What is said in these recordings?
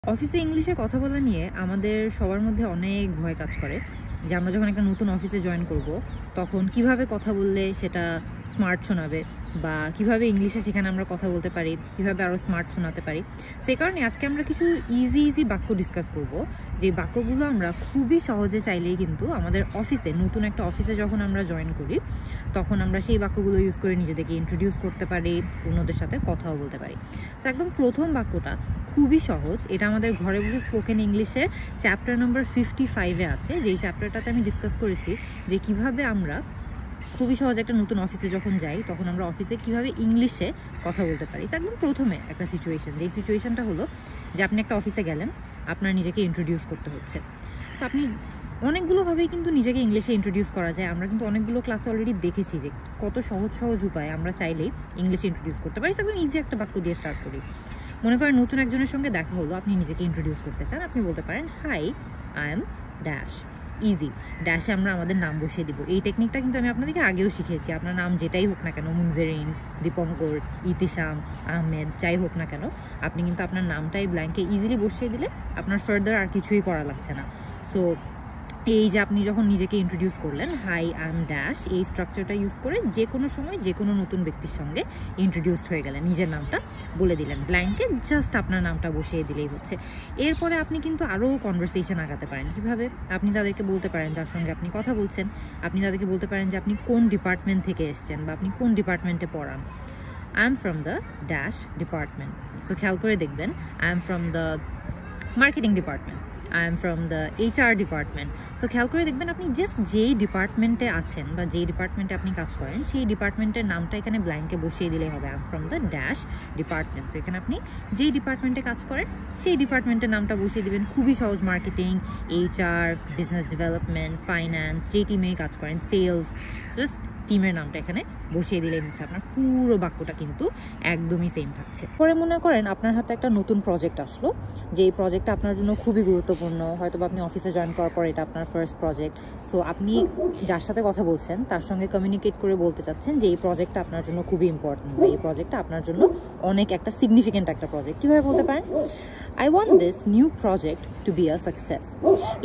অফিসে ইংলিশে কথা বলা নিয়ে আমাদের সবার মধ্যে অনেক ভয় কাজ করে যে আমরা যখন একটা নতুন অফিসে জয়েন করব তখন কিভাবে কথা বললে সেটা স্মার্ট শোনাবে বা কিভাবে ইংলিশে সেখানে আমরা কথা বলতে পারি, কিভাবে আরও স্মার্ট শোনাতে পারি। সেই কারণে আজকে আমরা কিছু ইজি বাক্য ডিসকাস করব, যে বাক্যগুলো আমরা খুবই সহজে চাইলেই কিন্তু আমাদের অফিসে, নতুন একটা অফিসে যখন আমরা জয়েন করি তখন আমরা সেই বাক্যগুলো ইউজ করে নিজেদেরকে ইন্ট্রোডিউস করতে পারি, অন্যদের সাথে কথাও বলতে পারি। সো একদম প্রথম বাক্যটা খুবই সহজ, এটা আমাদের ঘরে বসে স্পোকেন ইংলিশের চ্যাপ্টার নম্বর 55-এ আছে, যেই চ্যাপ্টারটাতে আমি ডিসকাস করেছি যে কিভাবে আমরা খুবই সহজ একটা নতুন অফিসে যখন যাই তখন আমরা অফিসে কিভাবে ইংলিশে কথা বলতে পারি। একদম প্রথমে একটা সিচুয়েশন, যেই সিচুয়েশনটা হলো যে আপনি একটা অফিসে গেলেন, আপনার নিজেকে ইন্ট্রোডিউস করতে হচ্ছে। তো আপনি অনেকগুলোভাবেই কিন্তু নিজেকে ইংলিশে ইন্ট্রোডিউস করা যায়। আমরা কিন্তু অনেকগুলো ক্লাসে অলরেডি দেখেছি যে কত সহজ উপায়ে আমরা চাইলেই ইংলিশে ইন্ট্রোডিউস করতে পারি। একদম ইজি একটা বাক্য দিয়ে স্টার্ট করি। মনে করেন নতুন একজনের সঙ্গে দেখা হলো, আপনি নিজেকে ইন্ট্রোডিউস করতে চান, আপনি বলতে পারেন hi, I am dash. Easy, ড্যাশে আমরা আমাদের নাম বসিয়ে দিব। এই টেকনিকটা কিন্তু আমি আপনাদেরকে আগেও শিখিয়েছি। আপনার নাম যেটাই হোক না কেন, মুনজেরিন, দীপঙ্কর, ইতিশাম, আহমেদ, যাই হোক না কেন, আপনি কিন্তু আপনার নামটাই ব্ল্যাঙ্কে ইজিলি বসিয়ে দিলে আপনার ফার্দার আর কিছুই করা লাগছে না। সো এই যে আপনি যখন নিজেকে ইন্ট্রোডিউস করলেন হাই, আই এম ড্যাশ, এই স্ট্রাকচারটা ইউজ করে যে কোনো সময় যে কোনো নতুন ব্যক্তির সঙ্গে ইন্ট্রোডিউস হয়ে গেলেন, নিজের নামটা বলে দিলেন, ব্ল্যাঙ্কে জাস্ট আপনার নামটা বসিয়ে দিলেই হচ্ছে। এরপরে আপনি কিন্তু আরও কনভারসেশন আগাতে পারেন। কীভাবে? আপনি তাদেরকে বলতে পারেন, যার সঙ্গে আপনি কথা বলছেন, আপনি তাদেরকে বলতে পারেন যে আপনি কোন ডিপার্টমেন্ট থেকে এসছেন বা আপনি কোন ডিপার্টমেন্টে পড়ান। I am from the dash department. So খেয়াল করে দেখবেন, I am from the marketing department, I am from the HR department. So খেয়াল করে দেখবেন আপনি জাস্ট যেই ডিপার্টমেন্টে আছেন বা যেই ডিপার্টমেন্টে আপনি কাজ করেন সেই ডিপার্টমেন্টের নামটা এখানে ব্ল্যাঙ্কে বসিয়ে দিলেই হবে, I am from the dash department. So এখানে আপনি যেই ডিপার্টমেন্টে কাজ করেন সেই ডিপার্টমেন্টের নামটা বসিয়ে দেবেন। খুবই সহজ, marketing, HR, business development, finance, যেই টিমে কাজ করেন, সেলস, জাস্ট টিমের নামটা এখানে বসিয়ে দিলেই হচ্ছে। আপনার পুরো বাক্যটা কিন্তু একদমই সেম থাকছে। পরে মনে করেন আপনার হাতে একটা নতুন প্রজেক্ট আসলো, যে এই প্রজেক্টটা আপনার জন্য খুবই গুরুত্বপূর্ণ, হয়তো আপনি অফিসে জয়েন করার পর এটা আপনার ফার্স্ট প্রজেক্ট। সো আপনি যার সাথে কথা বলছেন তার সঙ্গে কমিউনিকেট করে বলতে চাচ্ছেন যে এই প্রজেক্টটা আপনার জন্য খুবই ইম্পর্টেন্ট বা এই প্রজেক্টটা আপনার জন্য অনেক একটা সিগনিফিকেন্ট একটা প্রজেক্ট। কীভাবে বলতে পারেন? I want this new project to be a success.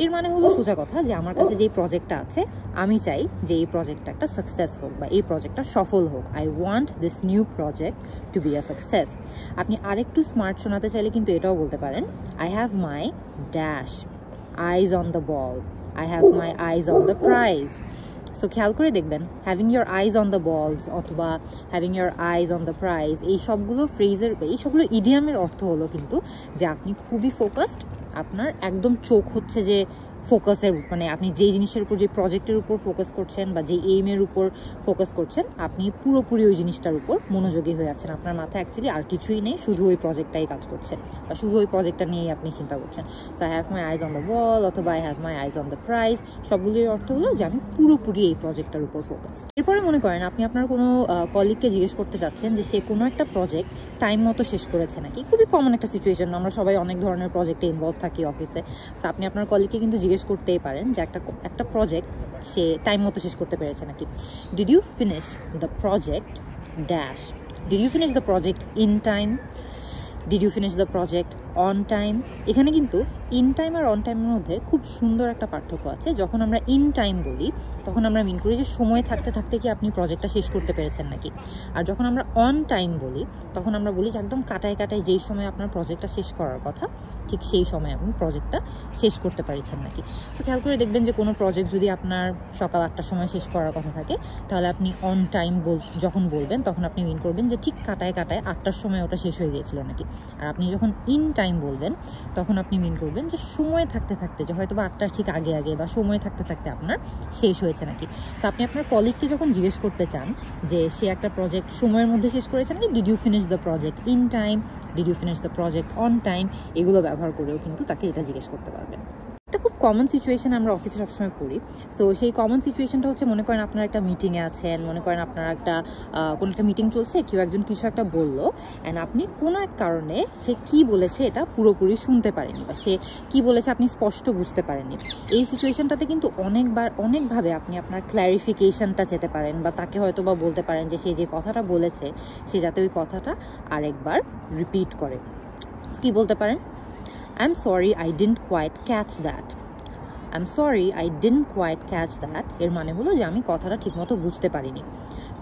এর মানে হলো সোজা কথা যে আমার কাছে যেই প্রজেক্টটা আছে আমি চাই যে এই প্রজেক্টটা একটা সাকসেস হোক বা এই প্রজেক্টটা সফল হোক। I want this new project to be a success. আপনি আরেকটু স্মার্ট শোনাতে চাইলে কিন্তু এটাও বলতে পারেন, I have my dash eyes on the ball. I have my eyes on the prize. So খেয়াল করে দেখবেন, having your eyes on the বলস অথবা having your eyes on the prize, এই সবগুলো ফ্রেজের, এই সবগুলো ইডিয়ামের অর্থ হলো কিন্তু যে আপনি খুবই ফোকাসড, আপনার একদম চোখ হচ্ছে যে ফোকাসের, মানে আপনি যেই জিনিসের উপর, যে প্রজেক্টের উপর ফোকাস করছেন বা যে এইমের উপর ফোকাস করছেন, আপনি পুরোপুরি ওই জিনিসটার উপর মনোযোগী হয়ে আছেন। আপনার মাথায় অ্যাকচুয়ালি আর কিছুই নেই, শুধু ওই প্রজেক্টটাই কাজ করছেন বা শুধু ওই প্রজেক্টটা নিয়েই আপনি চিন্তা করছেন। So I have my eyes on the ball অথবা I have my eyes on the prize, সবগুলোর অর্থ হলো যে আমি পুরোপুরি এই প্রজেক্টটার উপর ফোকাস। এরপরে মনে করেন আপনি আপনার কোনো কলিগকে জিজ্ঞেস করতে চাচ্ছেন যে সে কোনো একটা প্রজেক্ট টাইম মতো শেষ করেছে নাকি। খুবই কমন একটা সিচুয়েশন, আমরা সবাই অনেক ধরনের প্রজেক্টে ইনভলভ থাকি অফিসে। সো আপনি আপনার কলিগকে কিন্তু জিজ্ঞেস করতেই পারেন যে একটা প্রজেক্ট সে টাইম মতো শেষ করতে পেরেছে নাকি। Did you finish the project dash, did you finish the project in time, did you finish the project on time. এখানে কিন্তু ইন টাইম আর অন টাইমের মধ্যে খুব সুন্দর একটা পার্থক্য আছে। যখন আমরা ইন টাইম বলি তখন আমরা মিন করি যে সময় থাকতে থাকতে কি আপনি প্রজেক্টটা শেষ করতে পেরেছেন নাকি। আর যখন আমরা অন টাইম বলি তখন আমরা বলি যে একদম কাটায় যেই সময় আপনার প্রজেক্টটা শেষ করার কথা ঠিক সেই সময় আপনি প্রজেক্টটা শেষ করতে পেরেছেন নাকি। সো খেয়াল করে দেখবেন যে কোনো প্রজেক্ট যদি আপনার সকাল 8টার সময় শেষ করার কথা থাকে তাহলে আপনি অন টাইম যখন বলবেন তখন আপনি মিন করবেন যে ঠিক কাটায় 8টার সময় ওটা শেষ হয়ে গিয়েছিল নাকি। আর আপনি যখন ইন টাইম বলবেন তখন আপনি মিন করবেন যে সময় থাকতে থাকতে, যে হয়তো বা 8টার ঠিক আগে বা সময় থাকতে থাকতে আপনার শেষ হয়েছে নাকি। তো আপনি আপনার কলিগকে যখন জিজ্ঞেস করতে চান যে সে একটা প্রজেক্ট সময়ের মধ্যে শেষ করেছে নাকি, did you finish the project in time, did you finish the project on time, এগুলো ব্যবহার করেও কিন্তু তাকে এটা জিজ্ঞেস করতে পারবেন। একটা খুব কমন সিচুয়েশন আমরা অফিসে সবসময় পড়ি। সো সেই কমন সিচুয়েশনটা হচ্ছে, মনে করেন আপনারা একটা মিটিংয়ে আছেন, মনে করেন আপনারা কোনো একটা মিটিং চলছে, কেউ একজন কিছু একটা বললো অ্যান্ড আপনি কোনো এক কারণে সে কি বলেছে এটা পুরোপুরি শুনতে পারেনি বা সে কি বলেছে আপনি স্পষ্ট বুঝতে পারেননি। এই সিচুয়েশনটাতে কিন্তু অনেকভাবে আপনি আপনার ক্ল্যারিফিকেশনটা চেতে পারেন বা তাকে হয়তো বা বলতে পারেন যে সে যে কথাটা বলেছে সে যাতে ওই কথাটা আরেকবার রিপিট করে। কি বলতে পারেন? I'm sorry, I didn't quite catch that. I'm sorry, I didn't quite catch that. এর মানে হলো যে আমি কথাটা ঠিকমতো বুঝতে পারিনি।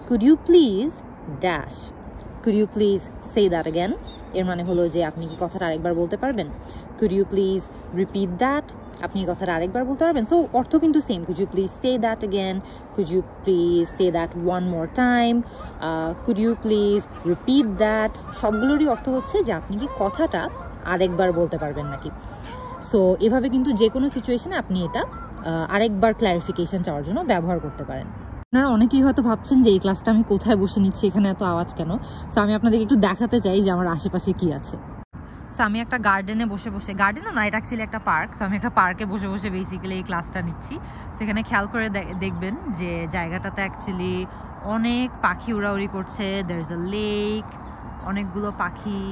Could you please dash? Could you please say that again? এর মানে হলো যে আপনি কি কথাটা আরেকবার বলতে পারবেন? Could you please repeat that? আপনি এই কথাটা আরেকবার বলতে পারবেন? সো অর্থ কিন্তু same. Could you please say that again? Could you please say that one more time? Could you please repeat that? সবগুলোরই অর্থ হচ্ছে যে আপনি কি কথাটা আরেকবার বলতে পারবেন নাকি। সো এভাবে কিন্তু যে কোনো সিচুয়েশনে আপনি এটা আরেকবার ক্ল্যারিফিকেশন চাওয়ার জন্য ব্যবহার করতে পারেন। আপনারা অনেকেই হয়তো ভাবছেন যে এই ক্লাসটা আমি কোথায় বসে নিচ্ছি, এখানে এত আওয়াজ কেন। সো আমি আপনাদেরকে একটু দেখাতে চাই যে আমার আশেপাশে কি আছে। সো আমি একটা গার্ডেনে বসে বসে, গার্ডেনও না, এটা অ্যাকচুয়ালি একটা পার্ক। সো আমি একটা পার্কে বসে বসে বেসিক্যালি এই ক্লাসটা নিচ্ছি। সেখানে খেয়াল করে দেখবেন যে জায়গাটাতে অ্যাকচুয়ালি অনেক পাখি উড়াউড়ি করছে। দের ইজ আ লেক, অনেকগুলো পাখি।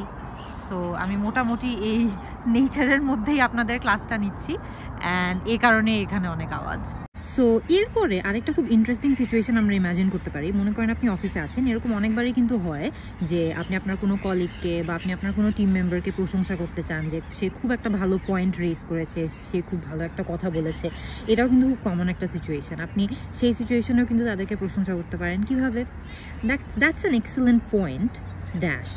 সো আমি মোটামুটি এই নেচারের মধ্যেই আপনাদের ক্লাসটা নিচ্ছি, অ্যান্ড এই কারণে এখানে অনেক আওয়াজ। সো এরপরে আরেকটা খুব ইন্টারেস্টিং সিচুয়েশন আমরা ইমাজিন করতে পারি। মনে করেন আপনি অফিসে আছেন, এরকম অনেকবারই কিন্তু হয় যে আপনি আপনার কোনো কলিগকে বা আপনি আপনার কোনো টিম মেম্বারকে প্রশংসা করতে চান যে সে খুব একটা ভালো পয়েন্ট রেজ করেছে, সে খুব ভালো একটা কথা বলেছে। এটাও কিন্তু খুব কমন একটা সিচুয়েশন। আপনি সেই সিচুয়েশনেও কিন্তু তাদেরকে প্রশংসা করতে পারেন। কীভাবে? That's an excellent point dash.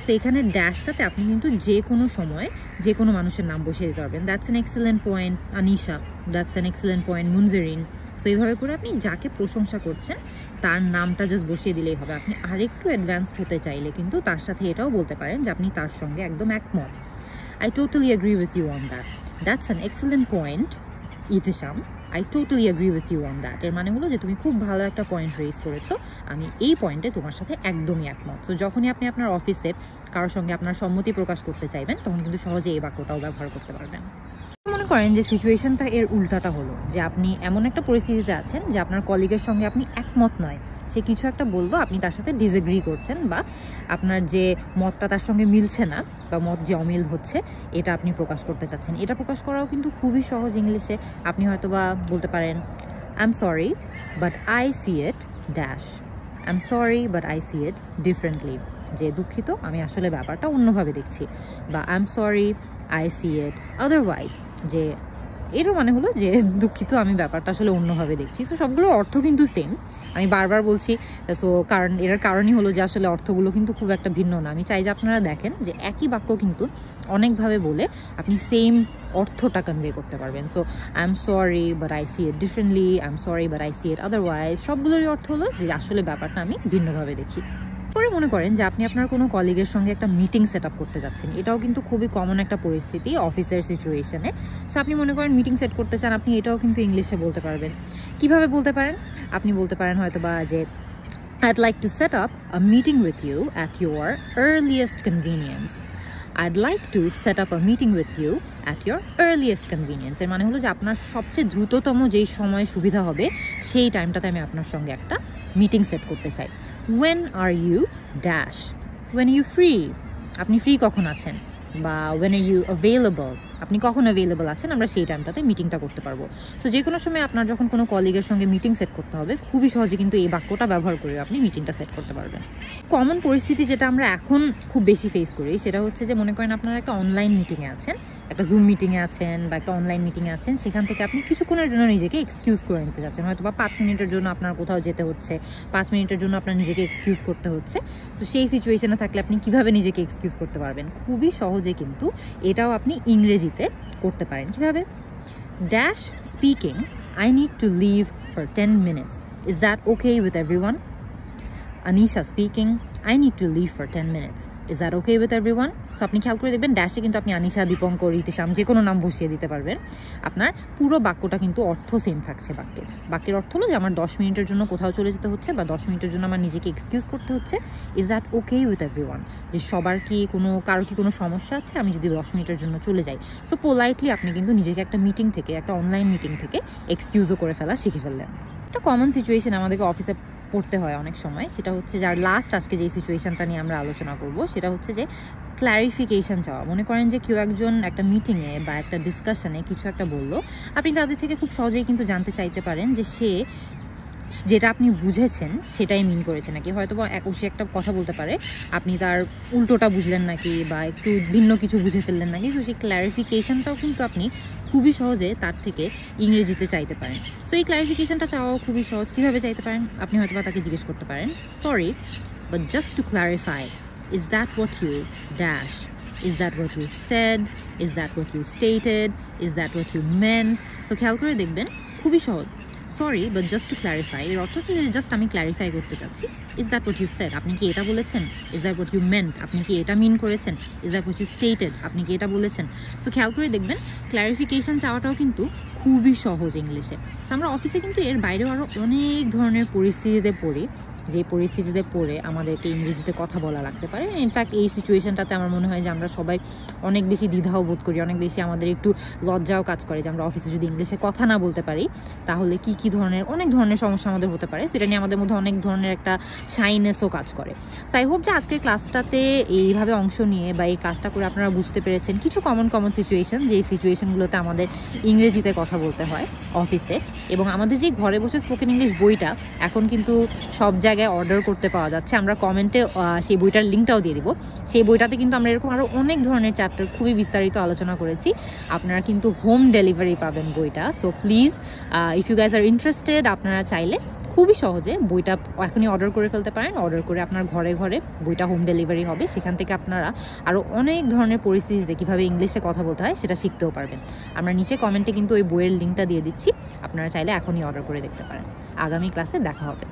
So এখানে ড্যাশটাতে আপনি কিন্তু যে কোনো সময় যে কোনো মানুষের নাম বসিয়ে দিতে পারবেন। That's an excellent point Anisha, that's an excellent point Munjerin. So এইভাবে করে আপনি যাকে প্রশংসা করছেন তার নামটা জাস্ট বসিয়ে দিলেই হবে। আপনি আরেকটু অ্যাডভান্সড হতে চাইলে কিন্তু তার সাথে এটাও বলতে পারেন যে আপনি তার সঙ্গে একদম একমত। I totally agree with you on that. That's an excellent point Itisham, I totally agree with you on that. এর মানে হলো যে তুমি খুব ভালো একটা পয়েন্ট রেজ করেছো, আমি এই পয়েন্টে তোমার সাথে একদমই একমত। তো যখনই আপনি আপনার অফিসে কারোর সঙ্গে আপনার সম্মতি প্রকাশ করতে চাইবেন তখন কিন্তু সহজে এই বাক্যটাও ব্যবহার করতে পারবেন। মনে করেন যে সিচুয়েশনটা এর উল্টাটা হলো যে আপনি এমন একটা পরিস্থিতিতে আছেন যে আপনার কলিগের সঙ্গে আপনি একমত নয়, সে কিছু একটা বলবো, আপনি তার সাথে ডিসএগ্রি করছেন বা আপনার যে মতটা তার সঙ্গে মিলছে না বা মত যে অমিল হচ্ছে এটা আপনি প্রকাশ করতে চাচ্ছেন। এটা প্রকাশ করাও কিন্তু খুবই সহজ ইংলিশে। আপনি হয়তো বা বলতে পারেন I am sorry but I see it dash. I am sorry but I see it differently, যে দুঃখিত আমি আসলে ব্যাপারটা অন্যভাবে দেখছি। বা I am sorry I see it otherwise, যে এরও মানে হলো যে দুঃখিত আমি ব্যাপারটা আসলে অন্যভাবে দেখছি। সো সবগুলোর অর্থ কিন্তু সেম, আমি বারবার বলছি। সো কারণ এর কারণই হলো যে আসলে অর্থগুলো কিন্তু খুব একটা ভিন্ন না। আমি চাই যে আপনারা দেখেন যে একই বাক্য কিন্তু অনেকভাবে বলে আপনি সেম অর্থটা কনভে করতে পারবেন। So I am sorry but I see it differently, I am sorry but I see it otherwise, সবগুলোরই অর্থ হলো যে আসলে ব্যাপারটা আমি ভিন্নভাবে দেখি। পরে মনে করেন যে আপনি আপনার কোনো কলিগের সঙ্গে একটা মিটিং সেট আপ করতে যাচ্ছেন। এটাও কিন্তু খুবই কমন একটা পরিস্থিতি অফিসের সিচুয়েশনে। সো আপনি মনে করেন মিটিং সেট করতে চান, আপনি এটাও কিন্তু ইংলিশে বলতে পারবেন। কিভাবে বলতে পারেন? আপনি বলতে পারেন হয়তো বা যে I'd like to set up a meeting with you at your earliest convenience. I'd like to set up a meeting with you at your earliest convenience. এর মানে হলো যে আপনার সবচেয়ে দ্রুততম যেই সময় সুবিধা হবে সেই টাইমটাতে আমি আপনার সঙ্গে একটা মিটিং সেট করতে চাই। When are you dash? When are you free? আপনি ফ্রি কখন আছেন? বা when are you available? আপনি কখন অ্যাভেলেবল আছেন, আমরা সেই টাইমটাতে মিটিংটা করতে পারবো। সো যে কোনো সময় আপনার যখন কোনো কলিগের সঙ্গে মিটিং সেট করতে হবে খুবই সহজে কিন্তু এই বাক্যটা ব্যবহার করে আপনি মিটিংটা সেট করতে পারবেন। কমন পরিস্থিতি যেটা আমরা এখন খুব বেশি ফেস করি সেটা হচ্ছে যে মনে করেন আপনারা একটা অনলাইন মিটিংয়ে আছেন, একটা জুম মিটিংয়ে আছেন বা একটা অনলাইন মিটিংয়ে আছেন, সেখান থেকে আপনি কিছুক্ষণের জন্য নিজেকে এক্সকিউজ করে নিতে চাচ্ছেন। হয়তো বা 5 মিনিটের জন্য আপনার কোথাও যেতে হচ্ছে, 5 মিনিটের জন্য আপনার নিজেকে এক্সকিউজ করতে হচ্ছে। সো সেই সিচুয়েশনে থাকলে আপনি কিভাবে নিজেকে এক্সকিউজ করতে পারবেন? খুবই সহজে কিন্তু এটাও আপনি ইংরেজিতে করতে পারেন। কিভাবে? Dash speaking, I need to leave for 10 minutes. Is that okay with everyone? Anisha speaking, I need to leave for 10 minutes. Is that okay with everyone? So আপনি খেয়াল করে দেখবেন ড্যাশে কিন্তু আপনি আনিশা, দীপঙ্কর, ইতিশাম যে কোনো নাম বসিয়ে দিতে পারবেন। আপনার পুরো বাক্যটা কিন্তু অর্থ সেম থাকছে। বাক্যের অর্থ হলো যে আমার 10 মিনিটের জন্য কোথাও চলে যেতে হচ্ছে বা 10 মিনিটের জন্য আমার নিজেকে এক্সকিউজ করতে হচ্ছে। Is that okay with everyone? যে সবার কি কারো কি কোনো সমস্যা আছে আমি যদি 10 মিনিটের জন্য চলে যাই? সো পোলাইটলি আপনি কিন্তু নিজেকে একটা মিটিং থেকে, একটা অনলাইন মিটিং থেকে এক্সকিউজও করে ফেলা শিখে ফেললেন। একটা কমন সিচুয়েশন আমাদেরকে অফিসে পড়তে হয় অনেক সময়, সেটা হচ্ছে যার লাস্ট আজকে যে সিচুয়েশনটা নিয়ে আমরা আলোচনা করব সেটা হচ্ছে যে ক্ল্যারিফিকেশন চাওয়া। মনে করেন যে কেউ একজন একটা মিটিংয়ে বা একটা ডিসকাশনে কিছু একটা বললো, আপনি তাদের থেকে খুব সহজেই কিন্তু জানতে চাইতে পারেন যে সে যেটা আপনি বুঝেছেন সেটাই মিন করেছে নাকি, হয়তো বা সে একটা কথা বলতে পারে, আপনি তার উল্টোটা বুঝলেন নাকি বা একটু ভিন্ন কিছু বুঝে ফেললেন নাকি। সো সেই ক্ল্যারিফিকেশনটাও কিন্তু আপনি খুবই সহজে তার থেকে ইংরেজিতে চাইতে পারেন। সো এই ক্ল্যারিফিকেশনটা চাওয়াও খুবই সহজ। কীভাবে চাইতে পারেন? আপনি হয়তো বা তাকে জিজ্ঞেস করতে পারেন, sorry but just to clarify, is that what you dash, is that what you said, is that what you stated, is that what you meant? So খেয়াল করে দেখবেন খুবই সহজ। Sorry but just to clarify এর অর্থ হচ্ছে যে just আমি ক্ল্যারিফাই করতে চাচ্ছি। Is that what you said, আপনি কি এটা বলেছেন? Is that what you meant, আপনি কি এটা মিন করেছেন? Is that what you stated, আপনি কি এটা বলেছেন? সো খেয়াল করে দেখবেন ক্ল্যারিফিকেশন চাওয়াটাও কিন্তু খুবই সহজ ইংলিশে। সো আমরা অফিসে কিন্তু এর বাইরেও আরও অনেক ধরনের পরিস্থিতিতে পড়ি, যে পরিস্থিতিতে পড়ে আমাদেরকে ইংরেজিতে কথা বলা লাগতে পারে। ইনফ্যাক্ট এই সিচুয়েশনটাতে আমার মনে হয় যে আমরা সবাই অনেক বেশি দ্বিধাও বোধ করি, অনেক বেশি আমাদের একটু লজ্জাও কাজ করে যে আমরা অফিসে যদি ইংলিশে কথা না বলতে পারি তাহলে কি ধরনের অনেক ধরনের সমস্যা আমাদের হতে পারে। সেটা নিয়ে আমাদের মধ্যে অনেক ধরনের একটা শাইনেসও কাজ করে। সো আই হোপ যে আজকের ক্লাসটাতে এইভাবে অংশ নিয়ে বা এই কাজটা করে আপনারা বুঝতে পেরেছেন কিছু কমন সিচুয়েশন, যেই সিচুয়েশনগুলোতে আমাদের ইংরেজিতে কথা বলতে হয় অফিসে। এবং আমাদের যে ঘরে বসে স্পোকেন ইংলিশ বইটা এখন কিন্তু সব জায়গায় অর্ডার করতে পাওয়া যাচ্ছে, আমরা কমেন্টে সেই বইটার লিঙ্কটাও দিয়ে দিব। সেই বইটাতে কিন্তু আমরা এরকম আরও অনেক ধরনের চ্যাপ্টার খুবই বিস্তারিত আলোচনা করেছি। আপনারা কিন্তু হোম ডেলিভারি পাবেন বইটা। So please if you guys are interested, আপনারা চাইলে খুবই সহজে বইটা এখনই অর্ডার করে ফেলতে পারেন। অর্ডার করে আপনার ঘরে ঘরে বইটা হোম ডেলিভারি হবে। সেখান থেকে আপনারা আরও অনেক ধরনের পরিস্থিতিতে কীভাবে ইংলিশে কথা বলতে হয় সেটা শিখতেও পারবেন। আমরা নিচে কমেন্টে কিন্তু ওই বইয়ের লিঙ্কটা দিয়ে দিচ্ছি, আপনারা চাইলে এখনই অর্ডার করে দেখতে পারেন। আগামী ক্লাসে দেখা হবে।